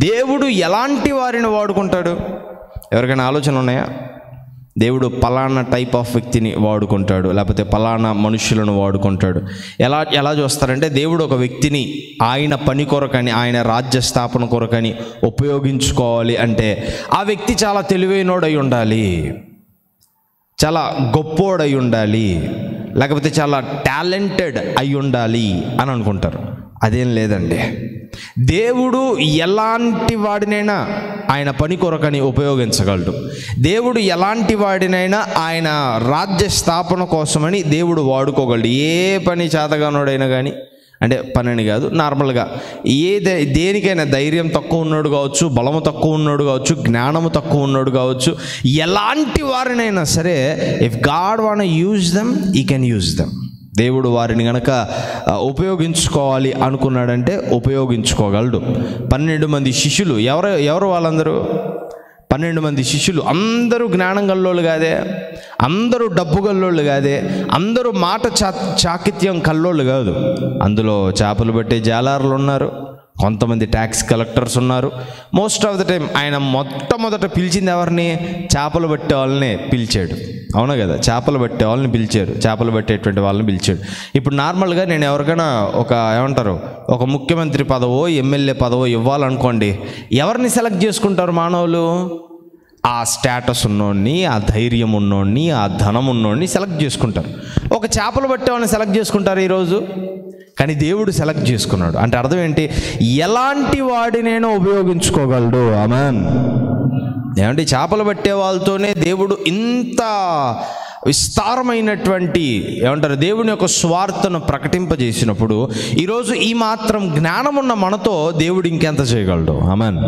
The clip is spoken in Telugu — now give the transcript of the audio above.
దేవుడు ఎలాంటి వారిని వాడుకుంటాడు? ఎవరికైనా ఆలోచన ఉన్నాయా? దేవుడు పలానా టైప్ ఆఫ్ వ్యక్తిని వాడుకుంటాడు, లేకపోతే పలానా మనుషులను వాడుకుంటాడు. ఎలా చూస్తారంటే, దేవుడు ఒక వ్యక్తిని ఆయన పని కొరకని, ఆయన రాజ్య స్థాపన కొరకని ఉపయోగించుకోవాలి అంటే ఆ వ్యక్తి చాలా తెలివైనోడై ఉండాలి, చాలా గొప్పోడై ఉండాలి, లేకపోతే చాలా టాలెంటెడ్ అయి ఉండాలి అని అనుకుంటారు. అదేం లేదండి. దేవుడు ఎలాంటి వాడినైనా ఆయన పని కొరకని ఉపయోగించగలడు. దేవుడు ఎలాంటి వాడినైనా ఆయన రాజ్య స్థాపన కోసమని దేవుడు వాడుకోగలడు. ఏ పని చేతగానోడైనా కానీ, అంటే పని అని కాదు, నార్మల్గా దేనికైనా ధైర్యం తక్కువ ఉన్నాడు కావచ్చు, బలము తక్కువ ఉన్నాడు కావచ్చు, జ్ఞానము తక్కువ ఉన్నాడు కావచ్చు, ఎలాంటి వారినైనా సరే, if God want use them, he can use them. దేవుడు వారిని గనక ఉపయోగించుకోవాలి అనుకున్నాడంటే ఉపయోగించుకోగలడు. 12 మంది శిష్యులు ఎవరు వాళ్ళందరూ? 12 మంది శిష్యులు. అందరూ జ్ఞానం గల్లోళ్ళు కాదే, అందరూ డబ్బు గల్లోళ్ళు కాదే, అందరూ మాట చాకిత్యం కల్లోళ్ళు కాదు. అందులో చేపలు పట్టే జాలారులు ఉన్నారు, కొంతమంది ట్యాక్స్ కలెక్టర్స్ ఉన్నారు. మోస్ట్ ఆఫ్ ద టైం ఆయన మొట్టమొదట పిలిచింది ఎవరిని? చేపలు పట్టే వాళ్ళని పిలిచాడు. అవునా కదా? చేపలు పట్టే వాళ్ళని పిలిచారు, చేపలు పట్టేటువంటి వాళ్ళని పిలిచాడు. ఇప్పుడు నార్మల్గా నేను ఎవరికైనా ఒక ముఖ్యమంత్రి పదవో ఎమ్మెల్యే పదవో ఇవ్వాలనుకోండి, ఎవరిని సెలెక్ట్ చేసుకుంటారు మానవులు? ఆ స్టేటస్ ఉన్నోడిని, ఆ ధైర్యం ఉన్నోడిని, ఆ ధనం ఉన్నోడిని సెలెక్ట్ చేసుకుంటారు. ఒక చేపలు పట్టే వాళ్ళని సెలెక్ట్ చేసుకుంటారు ఈరోజు. కానీ దేవుడు సెలెక్ట్ చేసుకున్నాడు. అంటే అర్థం ఏంటి? ఎలాంటి వాడినైనా ఉపయోగించుకోగలడు. ఆమేన్. ఏమంటే చేపలు పట్టే వాళ్ళతోనే దేవుడు ఇంత విస్తారమైనటువంటి దేవుని యొక్క స్వార్థను ప్రకటింపజేసినప్పుడు, ఈరోజు ఈ మాత్రం జ్ఞానం ఉన్న మనతో దేవుడు ఇంకెంత చేయగలడు. ఆమేన్.